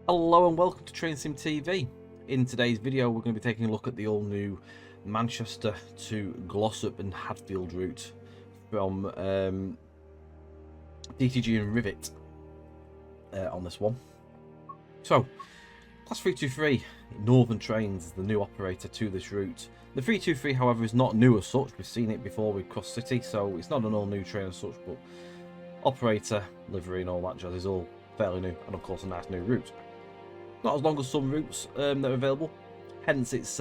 Hello and welcome to Train Sim TV. In today's video we're going to be taking a look at the all new Manchester to Glossop and Hadfield route from DTG and Rivet on this one. So, Class 323 Northern Trains is the new operator to this route. The 323 however is not new as such, we've seen it before with Cross City, so it's not an all new train as such, but operator, livery and all that jazz is all fairly new, and of course a nice new route. Not as long as some routes that are available, hence its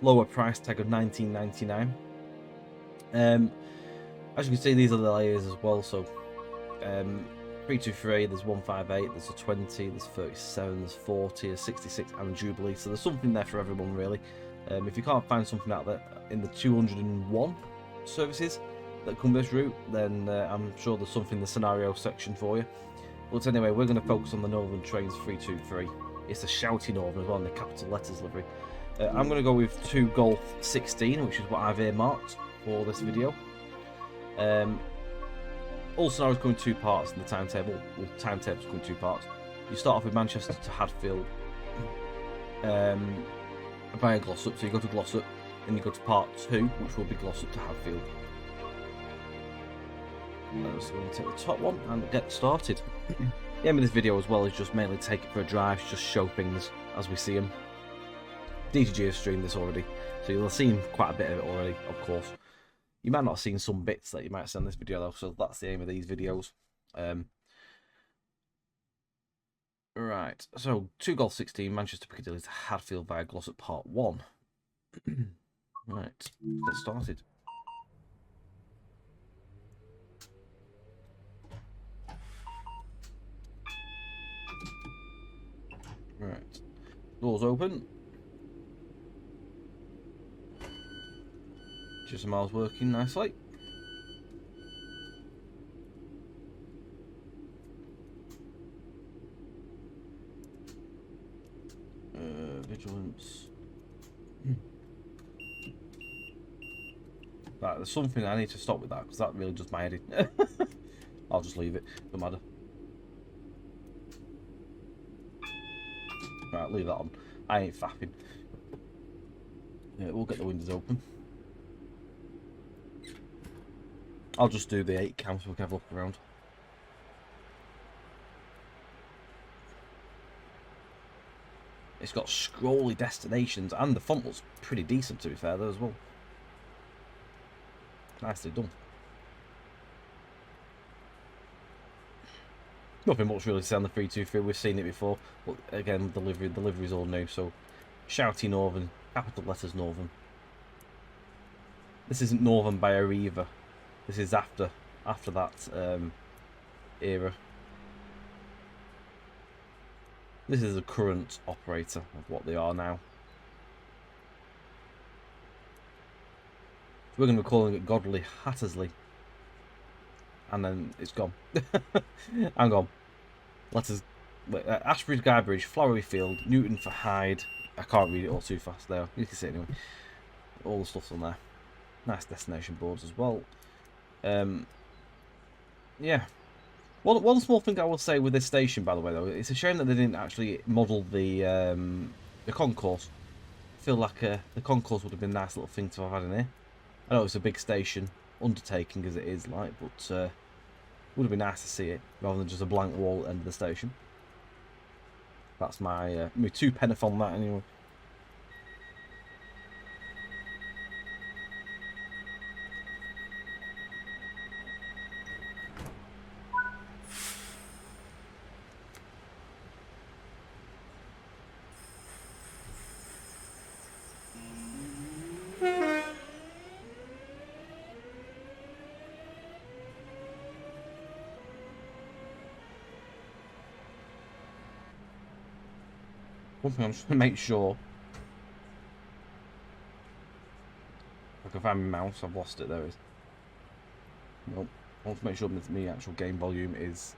lower price tag of £19.99. As you can see, these are the layers as well. So 323, there's 158, there's a 20, there's 37, there's 40, a 66, and a Jubilee. So there's something there for everyone really. If you can't find something out there in the 201 services that come this route, then I'm sure there's something in the scenario section for you. But anyway, we're going to focus on the Northern Trains 323. It's a shouty Northern as well in the capital letters livery. I'm going to go with 2 Golf 16, which is what I've earmarked for this video. All scenarios come in 2 parts in the timetable. Well, timetables come in 2 parts. You start off with Manchester to Hadfield via Glossop. So you go to Glossop, and you go to part 2, which will be Glossop to Hadfield. So we're going to take the top one and get started. The aim of this video as well is just mainly take it for a drive, just show things as we see them. DTG has streamed this already, so you'll have seen quite a bit of it already, of course. You might not have seen some bits that you might see in this video though, so that's the aim of these videos. Right, so 2 Golf 16, Manchester Piccadilly to Hadfield via Glossop Part 1. Right, let's get started. Right, doors open. GSMR's working nicely. Vigilance. Right, there's something I need to stop with that because that really does my head in. I'll just leave it, no matter. Right, leave that on. I ain't faffing. Yeah, we'll get the windows open. I'll just do the 8 cam so we can have a look around. It's got scrolly destinations and the font looks pretty decent to be fair though as well. Nicely done. Nothing much really to say on the 323, we've seen it before, but again the livery's all new, so shouty Northern, capital letters Northern. This isn't Northern by Arriva, this is after that era. This is the current operator of what they are now. We're going to be calling it Godly Hattersley. And then it's gone. Hang on. Letters. Ashbridge Guybridge, Flowery Field, Newton for Hyde. I can't read it all too fast there. You can see it anyway. All the stuff's on there. Nice destination boards as well. Yeah. One small thing I will say with this station, by the way, though, it's a shame that they didn't actually model the concourse. I feel like the concourse would have been a nice little thing to have had in here. I know it's a big station, undertaking as it is, like, but would have been nice to see it rather than just a blank wall at the end of the station. That's my 2 penneth on that anyway. One thing I'm just going to make sure. If I can find my mouse, I've lost it, there it is. Nope. I want to make sure that the actual game volume is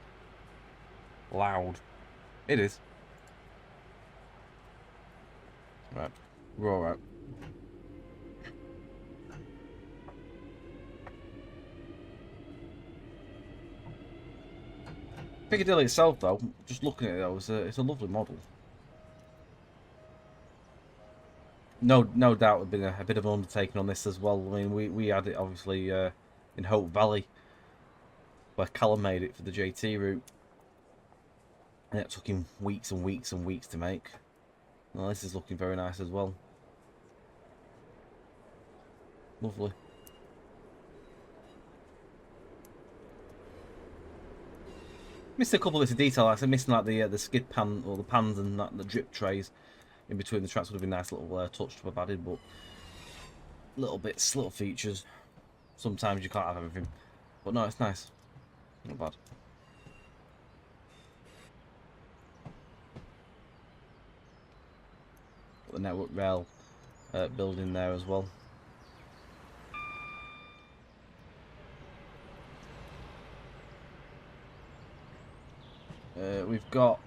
loud. It is. Right. We're alright. Piccadilly itself, though, just looking at it, though, it's a lovely model. no doubt have been a bit of an undertaking on this as well. I mean, we had it obviously in Hope Valley, where Callum made it for the JT route, and it took him weeks and weeks and weeks to make. Well, this is looking very nice as well. Lovely. Missed a couple of bits of detail. Like I said, missing like the skid pan or the pans and that, the drip trays in between the tracks would have been a nice little touch to have added, but little bits, little features. Sometimes you can't have everything, but no, it's nice. Not bad. Got the network rail building there as well. We've got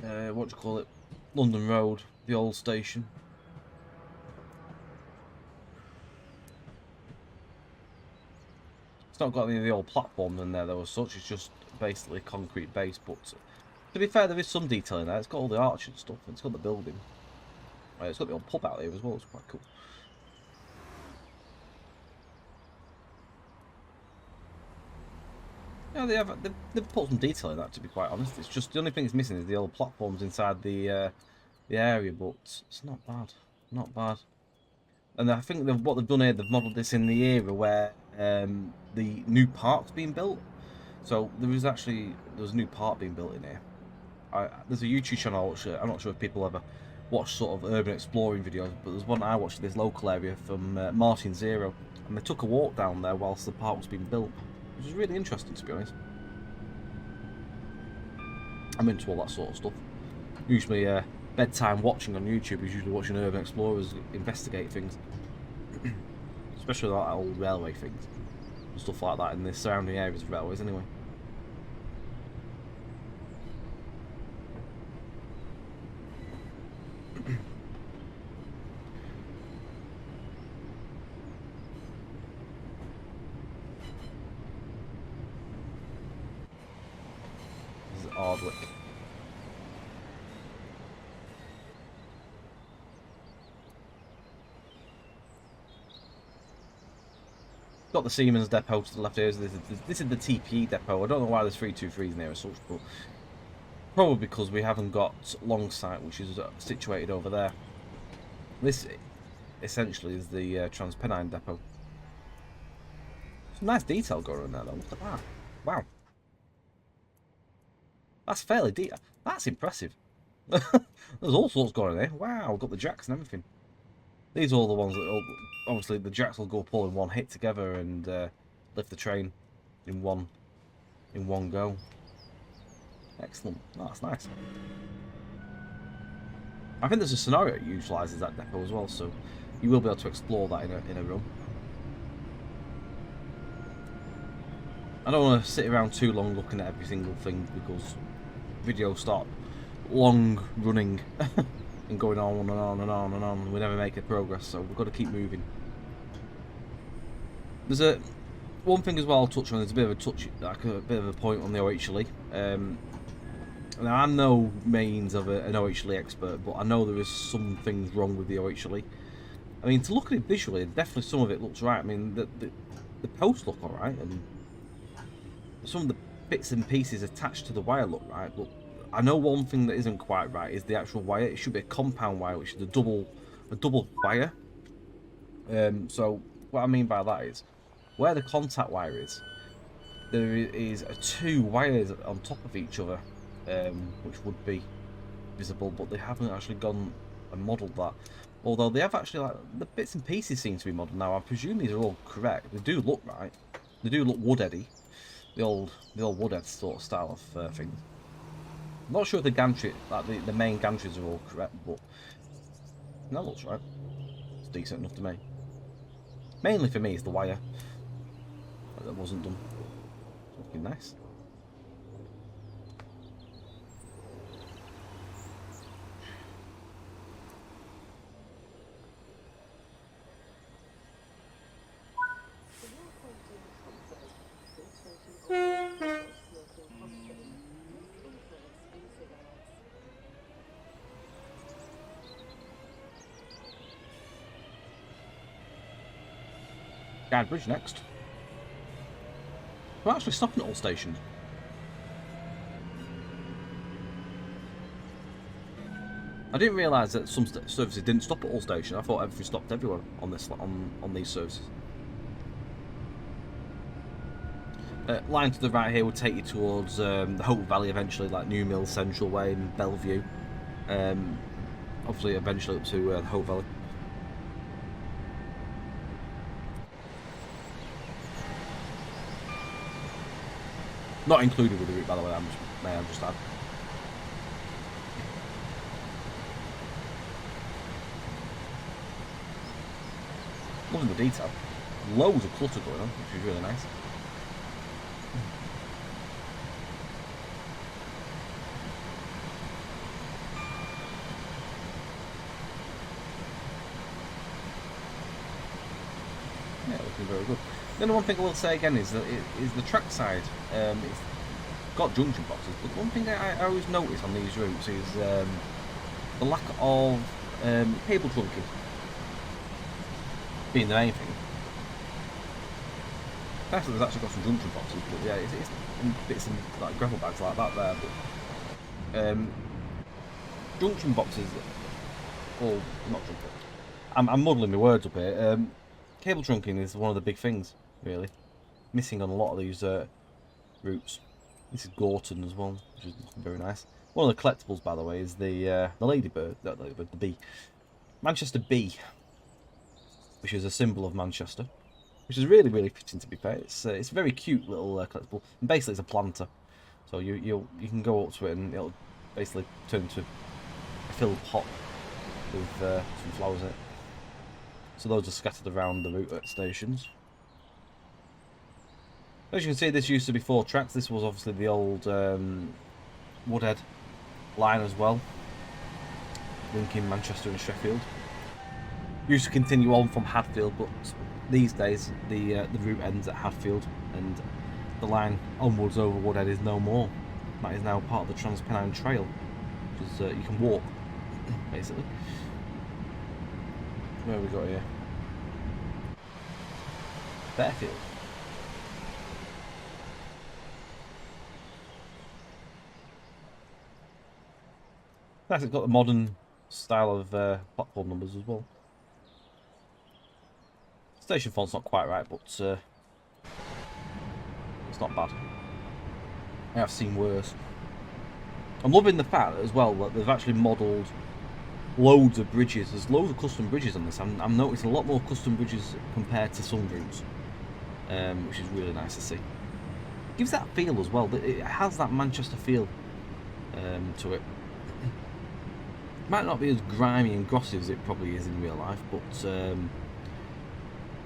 what do you call it? London Road, the old station. It's not got any of the old platforms in there though as such, it's just basically concrete base, but to be fair there is some detail in there. It's got all the arch and stuff, and it's got the building. It's got the old pub out here as well, it's quite cool. Yeah, they've put some detail in that, to be quite honest. It's just the only thing it's missing is the old platforms inside the area, but it's not bad, not bad. And I think what they've done here, they've modelled this in the era where the new park's being built. So there's a new park being built in here. There's a YouTube channel I watch. I'm not sure if people ever watch sort of urban exploring videos, but there's one I watched in this local area from Martin Zero, and they took a walk down there whilst the park was being built, which was really interesting, to be honest. I'm into all that sort of stuff. Usually bedtime watching on YouTube is usually watching urban explorers investigate things, especially like old railway things and stuff like that in the surrounding areas of railways anyway. This is Ardwick. Got the Siemens depot to the left here. This is the TPE depot. I don't know why there's 323s in there as such, but probably because we haven't got Longsight, which is situated over there. This essentially is the Transpennine depot. Some nice detail going on there though. Look at that. Wow. That's fairly deep. That's impressive. There's all sorts going on there. Wow, got the jacks and everything. These are all the ones that obviously the jacks will go pull in one hit together and lift the train in one go. Excellent. Oh, that's nice. I think there's a scenario that utilises that depot as well, so you will be able to explore that in a run. I don't want to sit around too long looking at every single thing because videos start long running and going on and on and on and on. We never make a progress, so we've got to keep moving. There's one thing as well I'll touch on. There's a bit of a point on the OHLE. Now I'm no means of an OHLE expert, but I know there is some things wrong with the OHLE. I mean, to look at it visually, definitely some of it looks right. I mean, the posts look alright, and some of the bits and pieces attached to the wire look right, but I know one thing that isn't quite right is the actual wire. It should be a compound wire, which is a double wire. So what I mean by that is, where the contact wire is, there is two wires on top of each other, which would be visible, but they haven't actually gone and modelled that. Although they have actually, like, the bits and pieces seem to be modelled now. I presume these are all correct. They do look right. They do look wood-heady. The old woodhead sort of style of things. I'm not sure if the gantry, like the main gantries are all correct, but that looks right. It's decent enough to me. Mainly for me is the wire that wasn't done. It's looking nice. Guide Bridge next. We're actually stopping at all stations. I didn't realise that some services didn't stop at all stations. I thought everything stopped everywhere on this on these services. Line to the right here will take you towards the Hope Valley eventually, like New Mill, Central Way, and Bellevue. Obviously, eventually up to the Hope Valley. Not included with the route, by the way. May I just add. Loving the detail. Loads of clutter going on, which is really nice. Yeah, looking very good. Then one thing I will say again is that the track side. It's got junction boxes, but one thing I always notice on these routes is the lack of cable trunking being the main thing. There's actually got some junction boxes, but yeah, it's bits and like gravel bags like that there. But junction boxes, or not junction. I'm muddling my words up here. Cable trunking is one of the big things, really, missing on a lot of these routes. This is Gorton as well, which is very nice. One of the collectibles, by the way, is the ladybird, not ladybird, the bee, Manchester bee, which is a symbol of Manchester, which is really, really fitting, to be fair. It's a very cute little collectible, and basically it's a planter. So you can go up to it and it'll basically turn into a filled pot with some flowers in it. So those are scattered around the route at stations. As you can see, this used to be 4 tracks. This was obviously the old Woodhead line as well, linking Manchester and Sheffield. Used to continue on from Hadfield, but these days the route ends at Hadfield, and the line onwards over Woodhead is no more. That is now part of the Transpennine Trail, which is you can walk basically. Where have we got here? Fairfield. Nice, it's got the modern style of platform numbers as well. Station font's not quite right, but it's not bad. I have seen worse. I'm loving the fact as well that they've actually modelled loads of bridges. There's loads of custom bridges on this. I'm noticing a lot more custom bridges compared to some routes, which is really nice to see. It gives that feel as well. It has that Manchester feel to it. Might not be as grimy and glossy as it probably is in real life, but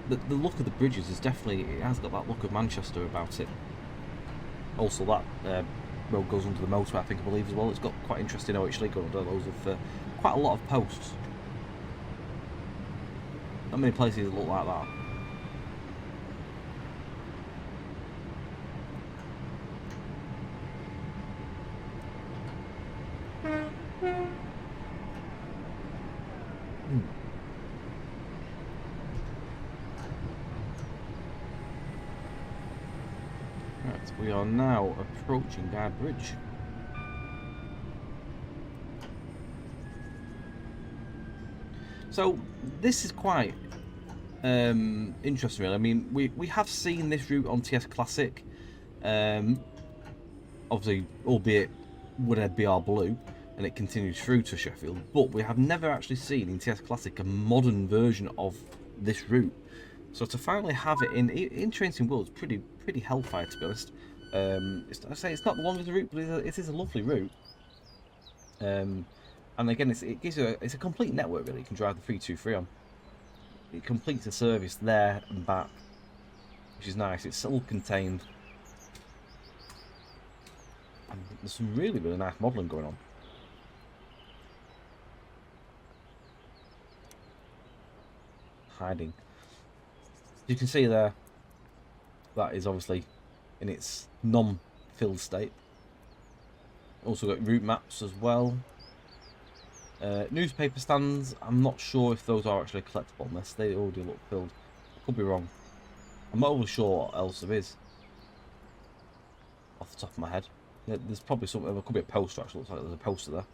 the look of the bridges is definitely, it has got that look of Manchester about it. Also, that road goes under the motorway, I believe as well. It's got quite interesting OHD going under those of quite a lot of posts. Not many places that look like that. Right, we are now approaching Guide Bridge. So this is quite interesting, really. I mean, we have seen this route on TS Classic, obviously, albeit Woodhead BR Blue, and it continues through to Sheffield. But we have never actually seen in TS Classic a modern version of this route. So to finally have it in Tracing World is pretty hellfire, to be honest. I say it's not the longest route, but it is a lovely route. And again, it gives you it's a complete network, really. You can drive the 323 on. It completes the service there and back, which is nice. It's all contained. And there's some really, really nice modelling going on. Hiding. You can see there, that is obviously in its non-filled state. Also got route maps as well. Newspaper stands, I'm not sure if those are actually collectible unless they already look filled. Could be wrong. I'm not overly sure what else there is off the top of my head. There's probably something. There could be a poster. Actually, looks like there's a poster there.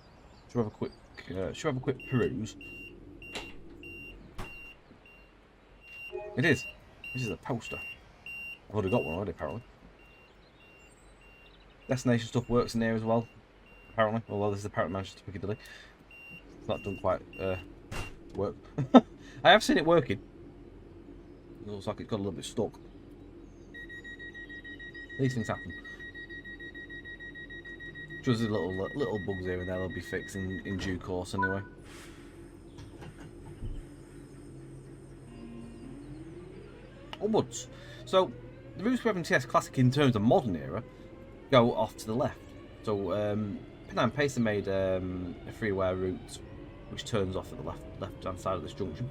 Should we have a quick? Should we have a quick peruse? It is. This is a poster. I've already got one already, apparently. Destination stuff works in here as well, apparently. Although this is apparently Manchester to Piccadilly. It's not done quite work. I have seen it working. It looks like it's got a little bit stuck. These things happen. Just little bugs here and there. They'll be fixed in due course anyway. Onwards. So the routes we have in TS Classic in terms of modern era go off to the left. So Penang Pacer made a freeware route which turns off at the left hand side of this junction.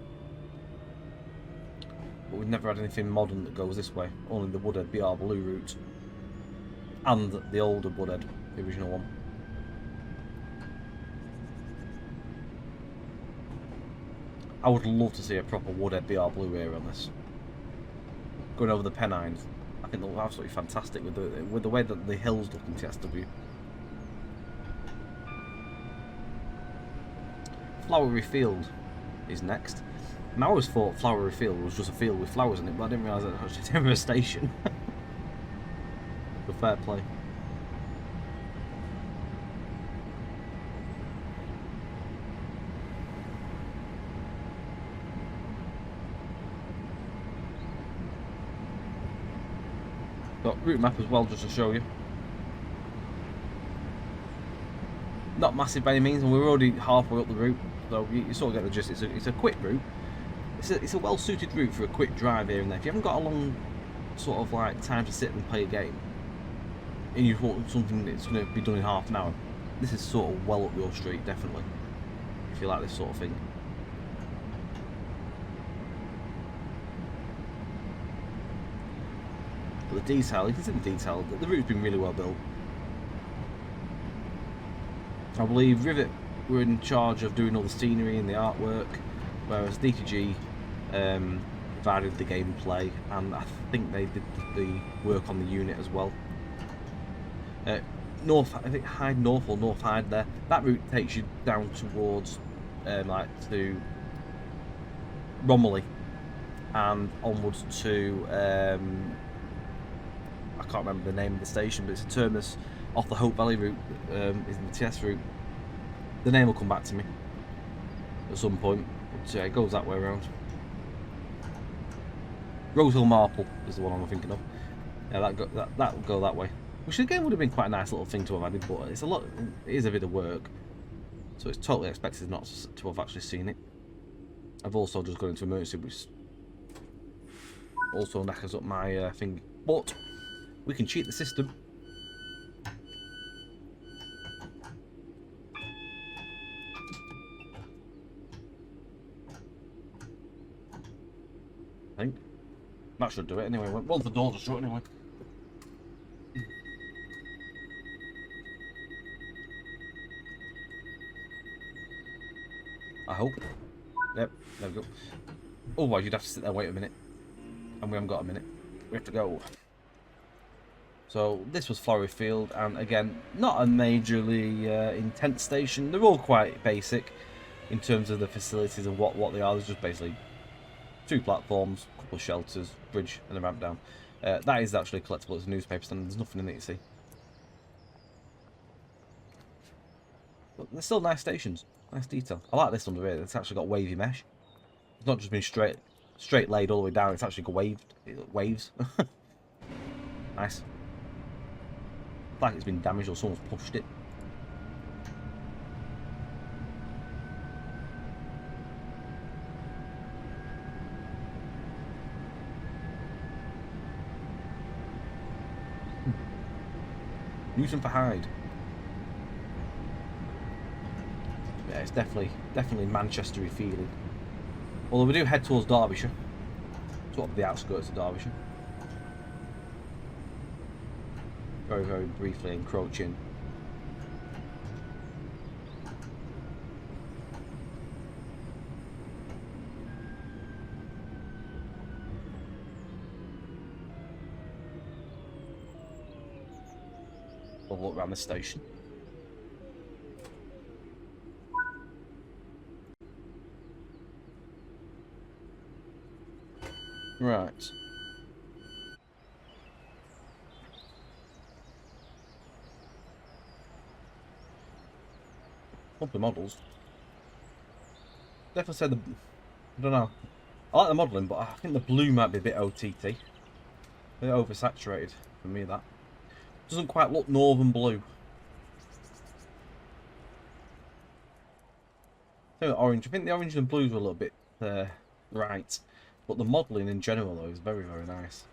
But we've never had anything modern that goes this way. Only the Woodhead BR Blue route and the older Woodhead, the original one. I would love to see a proper Woodhead BR Blue here on this. Going over the Pennines, I think they look absolutely fantastic with the way that the hills look in TSW. Flowery Field is next. And I always thought Flowery Field was just a field with flowers in it, but I didn't realise that it was actually a station. But fair play. Got route map as well, just to show you. Not massive by any means, and we're already halfway up the route, so you sort of get the gist. It's a quick route. It's a well-suited route for a quick drive here and there. If you haven't got a long sort of like time to sit and play a game, and you want something that's going to be done in half an hour, this is sort of well up your street, definitely. If you like this sort of thing. But the detail, you can see the detail. The route's been really well built. I believe Rivet were in charge of doing all the scenery and the artwork, whereas DTG provided the gameplay, and I think they did the work on the unit as well. North, I think Hyde North or North Hyde there. That route takes you down towards like to Romilly and onwards to I can't remember the name of the station, but it's a terminus off the Hope Valley route, is in the TS route. The name will come back to me at some point, but yeah, it goes that way around. Rosehill Marple is the one I'm thinking of. Yeah, that will go that way. Which again would have been quite a nice little thing to have added, but it's a lot. It is a bit of work, so it's totally expected not to have actually seen it. I've also just gone into emergency, which also knackers up my thing, but we can cheat the system. I think that should do it anyway. Well, the doors are shut anyway. I hope. Yep, there we go. Otherwise, you'd have to sit there, wait a minute. And we haven't got a minute. We have to go. So, this was Flowery Field, and again, not a majorly intense station. They're all quite basic in terms of the facilities and what they are. There's just basically 2 platforms, a couple of shelters, bridge, and a ramp down. That is actually collectible. It's a newspaper stand. There's nothing in it, you see. But they're still nice stations. Nice detail. I like this under here. It's actually got wavy mesh. It's not just been straight laid all the way down. It's actually got waves. Nice. Like it's been damaged or someone's pushed it. Newton for Hyde. Yeah, it's definitely Manchester-y feeling. Although we do head towards Derbyshire, sort of the outskirts of Derbyshire. Very, very briefly encroach in. We'll look around the station. Right. Lovely models. Definitely say I don't know. I like the modelling, but I think the blue might be a bit OTT. A bit oversaturated for me, that. Doesn't quite look Northern blue. Orange. I think the orange and blues were a little bit right. But the modelling in general, though, is very, very nice.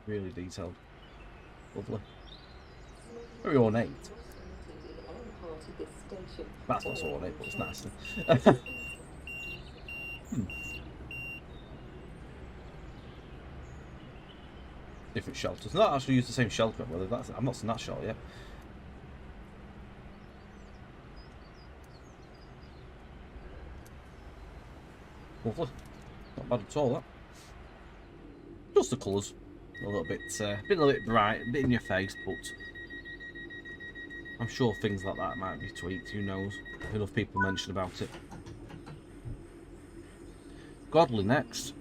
Really detailed. Lovely. Very ornate. That's not so ornate, but it's nice. Different shelters. Not actually use the same shelter, whether that's. I've not seen that shelter yet. Lovely. Not bad at all, that. Just the colours. A little bit bright, a bit in your face, but I'm sure things like that might be tweaked, who knows. Enough people mention about it. Godly next.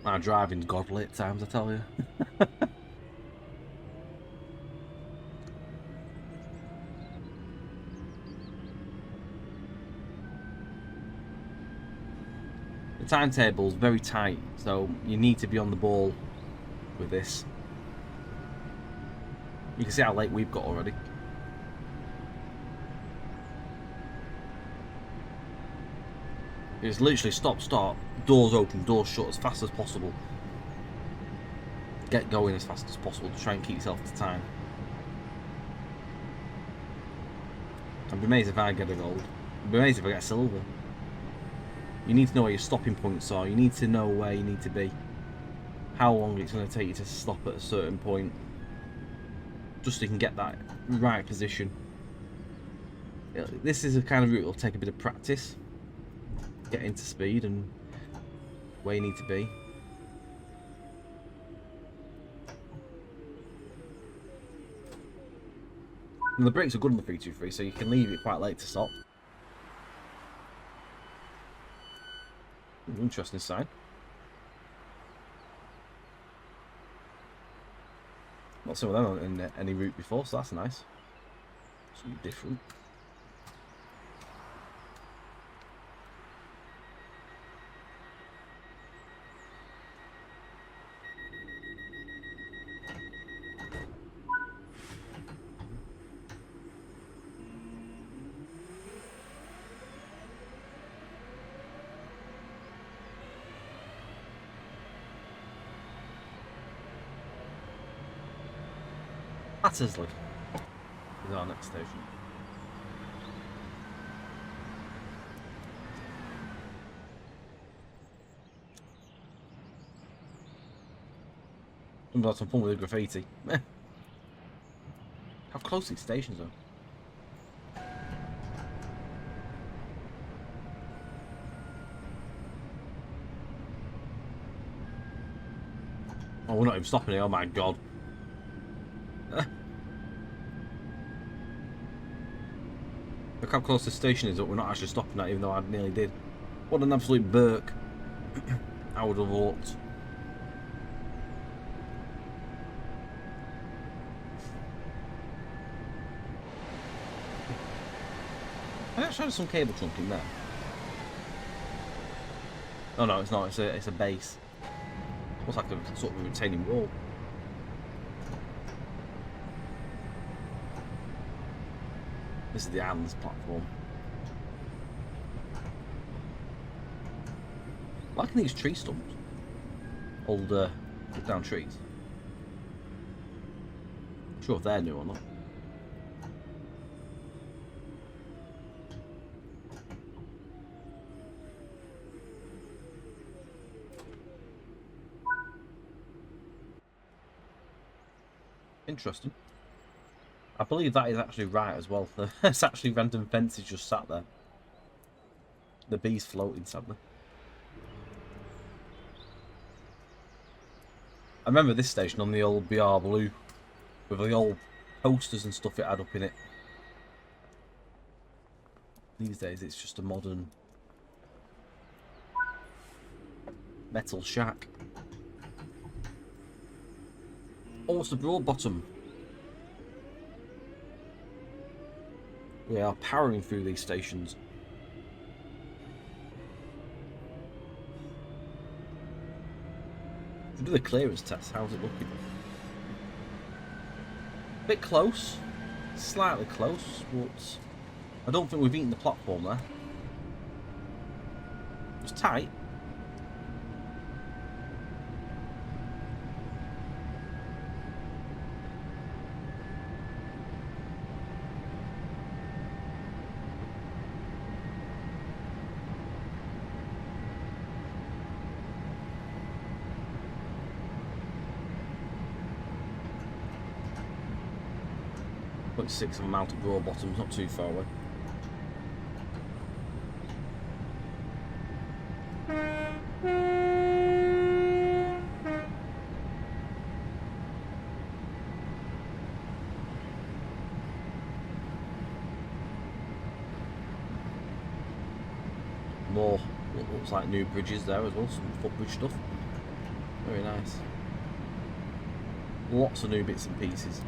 My driving's godly at times, I tell you. The timetable's very tight, so you need to be on the ball with this. You can see how late we've got already. It's literally stop, start, doors open, doors shut as fast as possible. Get going as fast as possible to try and keep yourself to time. I'd be amazed if I get a gold. I'd be amazed if I get silver. You need to know where your stopping points are. You need to know where you need to be. How long it's going to take you to stop at a certain point. Just so you can get that right position. This is a kind of route that will take a bit of practice. Get into speed and where you need to be. And the brakes are good on the 323, so you can leave it quite late to stop. Interesting sign. Not seen them in any route before, so that's nice. Something different. Hattersley is our next station. I'm about some fun with the graffiti. How close these stations are. Oh, we're not even stopping here, oh my god. Look how close the station is, but we're not actually stopping at, even though I nearly did. What an absolute Burke. I would have walked. I actually had some cable trunking there. Oh no, it's not. It's a base. Looks like a sort of a retaining wall. This is the Anne's platform. Liking these tree stumps. Old put down trees. Not sure if they're new or not. Interesting. I believe that is actually right as well. It's actually random fences just sat there. The bee's floating, sadly. I remember this station on the old BR Blue with the old posters and stuff it had up in it. These days it's just a modern metal shack. Oh, it's the Broadbottom. We are powering through these stations. Do the clearance test. How's it looking? Bit close, slightly close, but I don't think we've eaten the platform there. It was tight. Put 6 of them out of Broadbottom, not too far away. More what looks like new bridges there as well, some footbridge stuff. Very nice. Lots of new bits and pieces.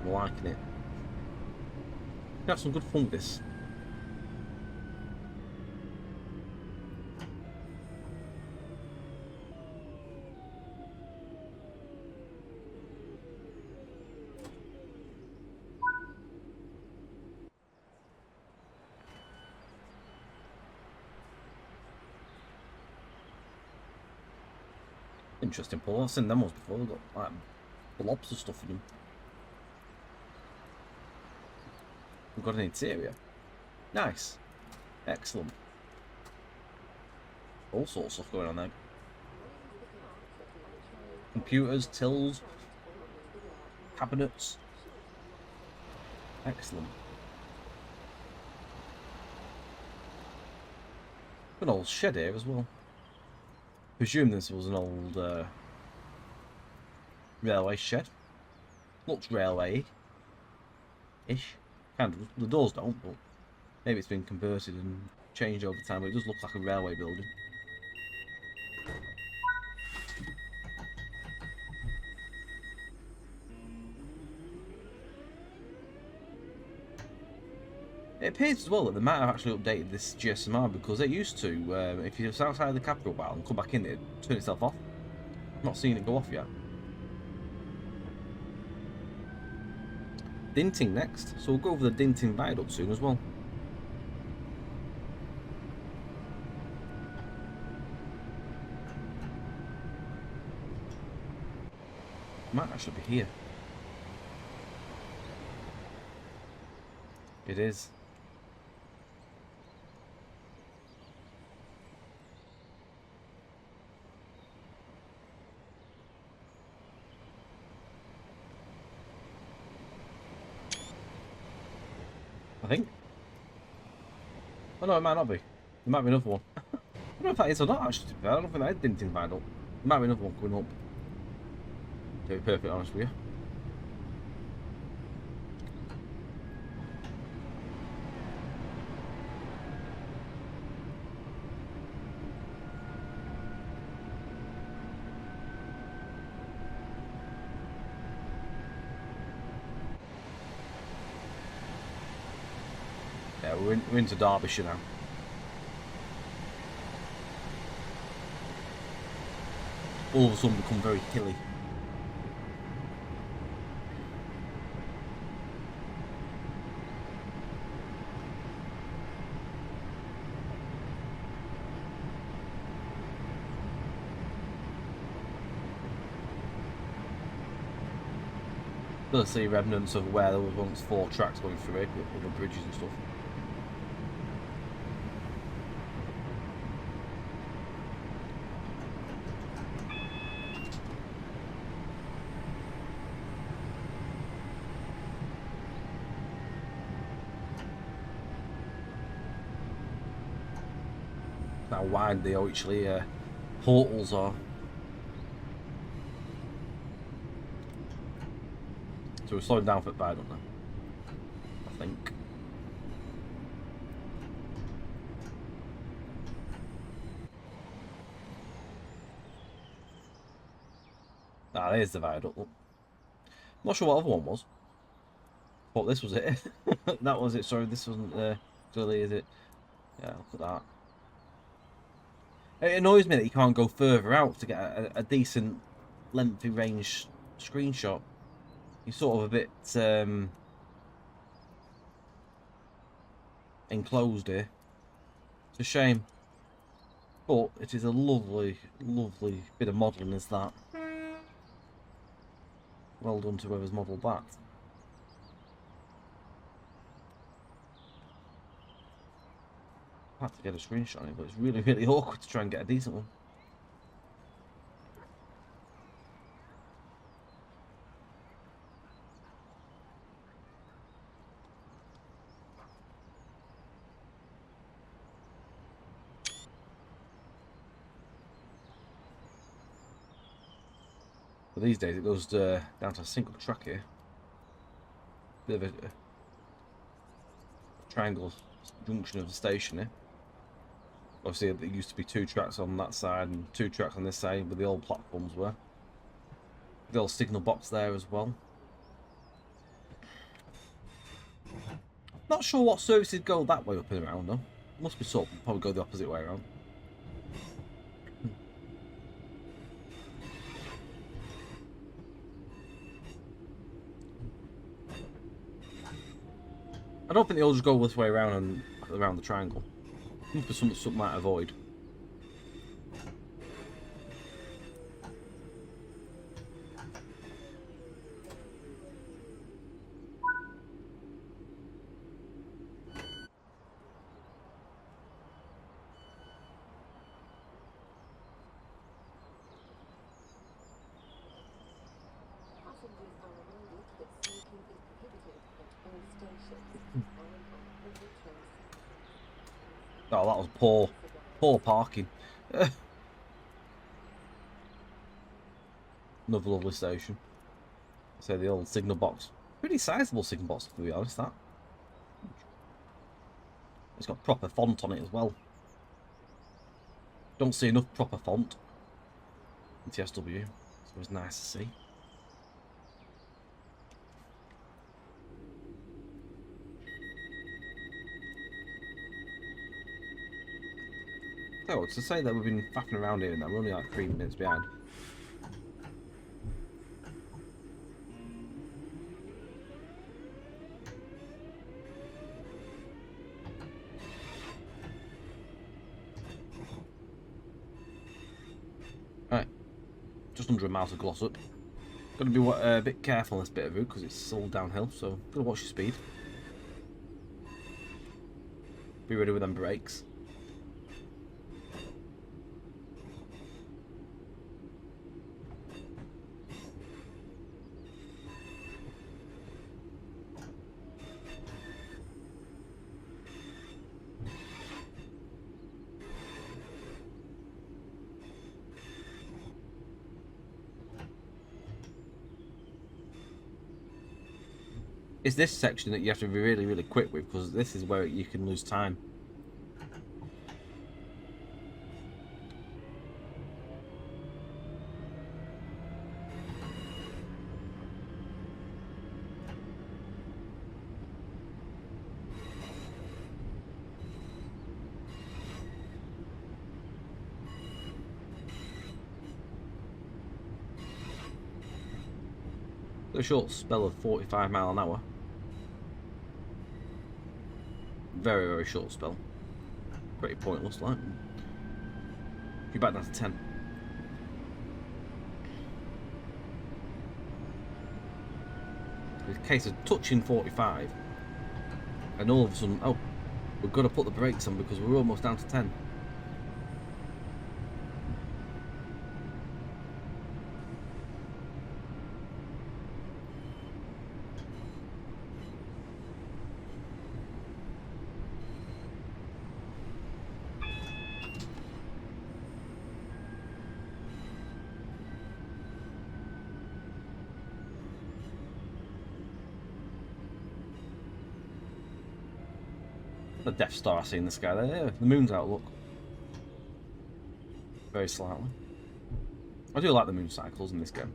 I'm liking it. Have some good fun with this. Interesting pull. I've seen them ones before. They've got like blobs of stuff in them. We've got an interior. Nice. Excellent. All sorts of stuff going on there. Computers, tills, cabinets. Excellent. An old shed here as well. Presume this was an old railway shed. Looks railway-ish. Kind of. The doors don't, but maybe it's been converted and changed over time. But it does look like a railway building. It appears as well that they might have actually updated this GSMR, because it used to, if you was outside the capital bar and come back in, it'd turn itself off. I'm not seeing it go off yet. Dinting next, so we'll go over the Dinting Viaduct soon as well. Might actually be here. It is. I think. Oh no, it might not be. There might be another one. I don't know if that is or not, actually. I don't think that is Dinting Viaduct. There might be another one coming up. To be perfectly honest with you. Yeah, we're into Derbyshire now. All of a sudden become very hilly. Still see remnants of where there was once 4 tracks going through it, with other bridges and stuff. how wide the actually portals are. So we're slowing down for viaduct now, I think. Ah, there's the viaduct. I'm not sure what other one was. Thought this was it. That was it. Sorry, this wasn't really, is it? Yeah, look at that. It annoys me that you can't go further out to get a decent lengthy range screenshot. You're sort of a bit enclosed here. It's a shame. But it is a lovely, lovely bit of modelling, is that. Well done to whoever's modelled that. I had to get a screenshot of it, but it's really, really awkward to try and get a decent one. But these days it goes down to a single track here. Bit of a triangle junction of the station here. Obviously there used to be 2 tracks on that side and 2 tracks on this side where the old platforms were. The old signal box there as well. Not sure what services go that way up and around though. Must be sort of probably go the opposite way around. I don't think they'll just go this way around and around the triangle. Must be something might avoid. Oh, that was poor parking. Another lovely station. Say the old signal box. Pretty sizable signal box, to be honest, that. It's got proper font on it as well. Don't see enough proper font in TSW, so it's nice to see. So, to say that we've been faffing around here and that we're only like 3 minutes behind. Right, just under a mile to Glossop. Got to be a bit careful on this bit of route because it's all downhill, so got to watch your speed. Be ready with them brakes. It's this section that you have to be really, really quick with because this is where you can lose time. A short spell of 45 miles an hour. Very, very short spell. Pretty pointless, like. You're back down to 10. It's a case of touching 45, and all of a sudden, oh, we've got to put the brakes on because we're almost down to 10. The Death Star I see in the sky there. Yeah, the moon's out, look. Very slightly. I do like the moon cycles in this game.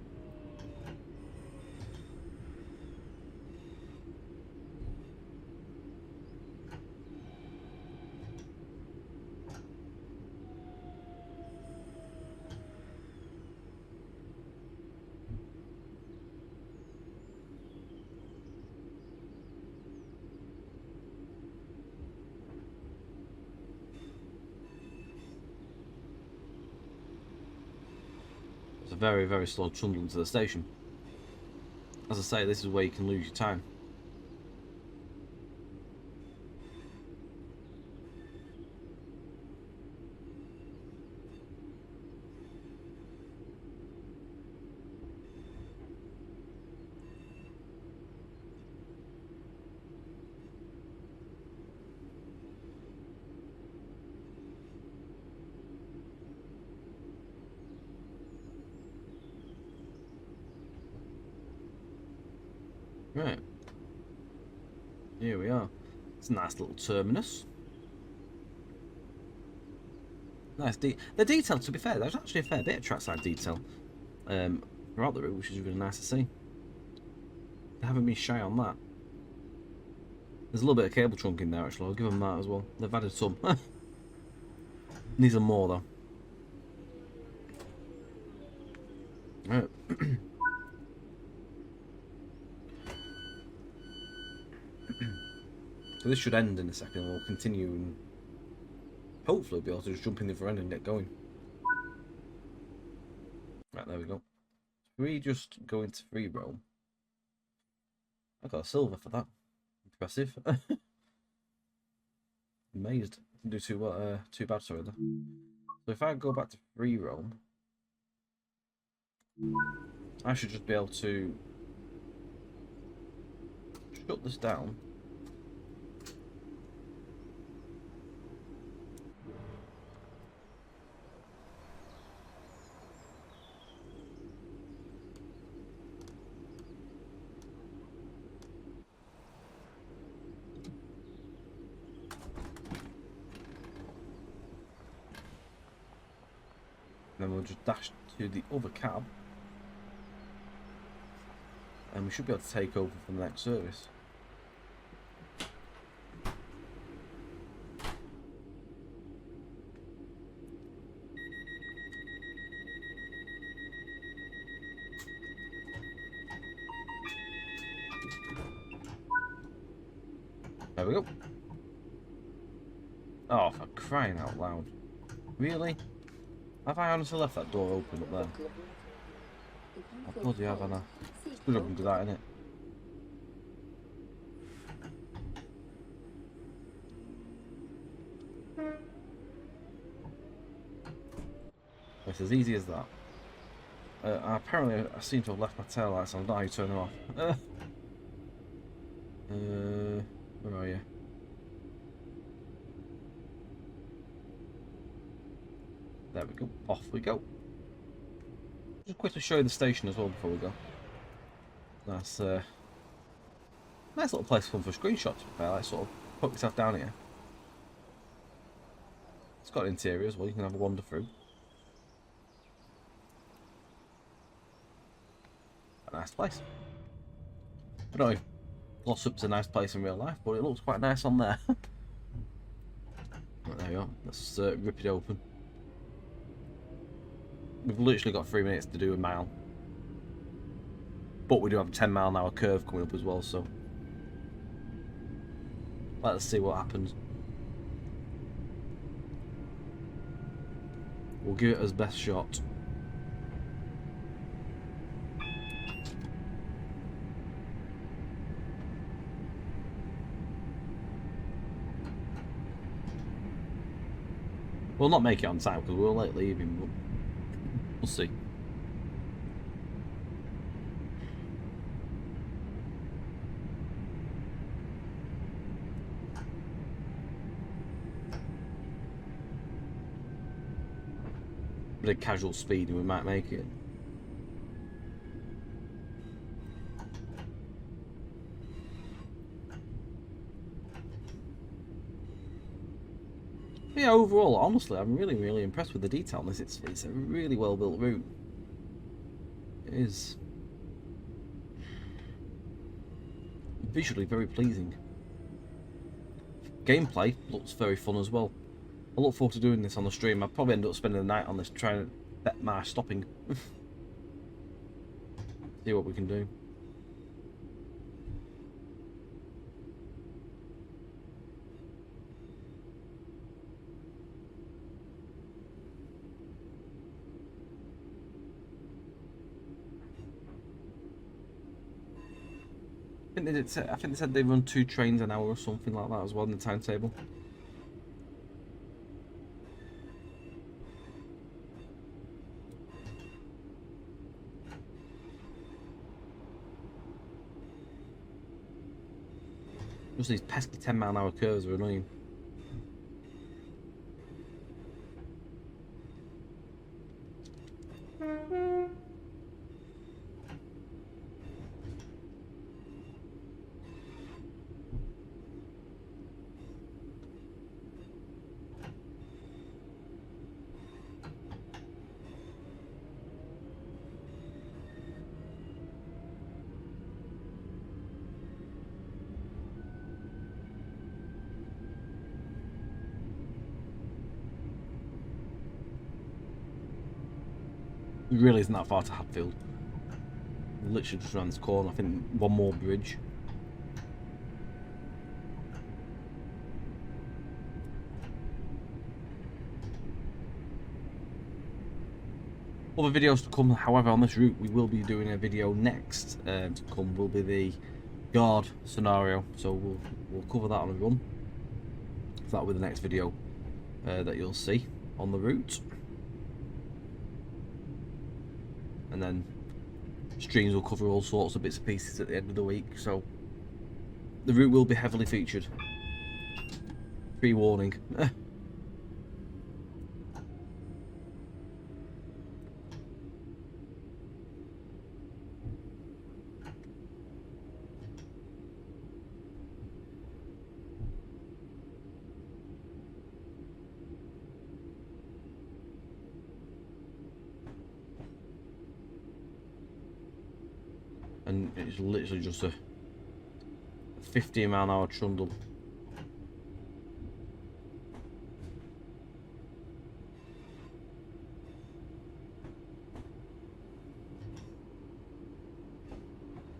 It's a very, very slow trundle to the station. As I say, this is where you can lose your time. Right. Here we are. It's a nice little terminus. Nice. The detail, to be fair, there's actually a fair bit of trackside detail throughout the route, which is really nice to see. They haven't been shy on that. There's a little bit of cable trunk in there, actually. I'll give them that as well. They've added some. Needs some more, though. Right. So this should end in a second. We'll continue and hopefully be able to just jump in the other end and get going. Right, there we go. We just go into free roam. I got a silver for that. Impressive. Amazed. Didn't do too bad, sorry. Though. So if I go back to free roam, I should just be able to shut this down. Then we'll just dash to the other cab. And we should be able to take over from the next service. There we go. Oh, for crying out loud. Really? Have I honestly left that door open up there? I bloody have, Anna. It's good I can do that, innit? It's as easy as that. Apparently, I seem to have left my tail lights on. I don't know how you turn them off. Where are you? There we go. Off we go. Just quickly show you the station as well before we go. That's nice little place to come for screenshots. Like sort of put yourself down here. It's got an interior as well. You can have a wander through. A nice place. I don't know if Glossop's a nice place in real life, but it looks quite nice on there. Right, there we go. Let's rip it open. We've literally got 3 minutes to do a mile. But we do have a 10-mile-an-hour curve coming up as well, so let's see what happens. We'll give it as best shot. We'll not make it on time because we're late leaving, but we'll see. Bit of casual speed and we might make it. Yeah, overall, honestly, I'm really impressed with the detail on this. It's a really well built route. It is visually very pleasing. Gameplay looks very fun as well. I look forward to doing this on the stream. I'll probably end up spending the night on this trying to bet my stopping. See what we can do. I think they said they run 2 trains an hour or something like that as well in the timetable. Just these pesky 10-mile-an-hour curves are annoying. It really isn't that far to Hadfield. Literally just around this corner. I think one more bridge. Other videos to come, however, on this route, we will be doing a video next to come. Will be the guard scenario, so we'll cover that on a run. So that'll be the next video that you'll see on the route, and then streams will cover all sorts of bits and pieces at the end of the week. So the route will be heavily featured. Pre-warning. And it's literally just a 15-mile-an-hour trundle.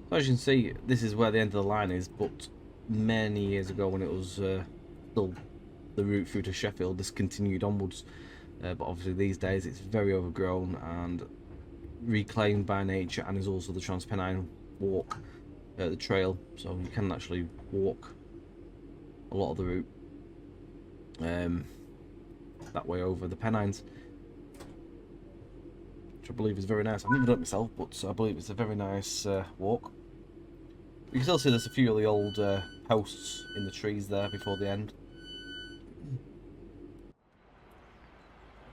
So as you can see, this is where the end of the line is, but many years ago when it was still the route through to Sheffield, this continued onwards. But obviously these days it's very overgrown and reclaimed by nature, and is also the Transpennine walk, the trail, so you can actually walk a lot of the route that way over the Pennines, which I believe is very nice. I've never done it myself, but I believe it's a very nice walk. You can still see there's a few of the old posts in the trees there before the end.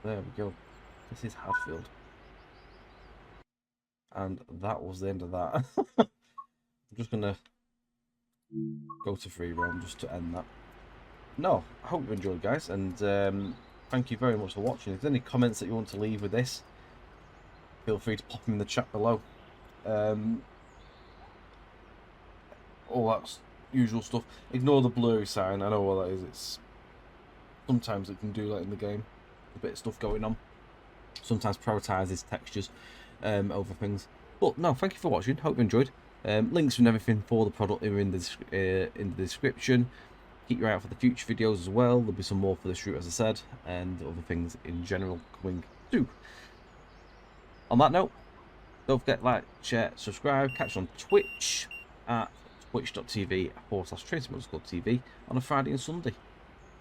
There we go. This is Hadfield. And that was the end of that. I'm just gonna go to free roam just to end that. No, I hope you enjoyed, guys, and thank you very much for watching. If there's any comments that you want to leave with this, feel free to pop them in the chat below. All that usual stuff. Ignore the blurry sign. I know what that is. It's sometimes it can do that in the game. A bit of stuff going on. Sometimes prioritises textures over things. But no, thank you for watching. Hope you enjoyed. Links and everything for the product are in the description. Keep your eye out for the future videos as well. There'll be some more for this route, as I said, and other things in general coming too. On that note, don't forget, like, share, subscribe. Catch on Twitch at twitch.tv/Tracy_TV on a Friday and Sunday.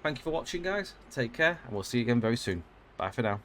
Thank you for watching, guys. Take care, and we'll see you again very soon. Bye for now.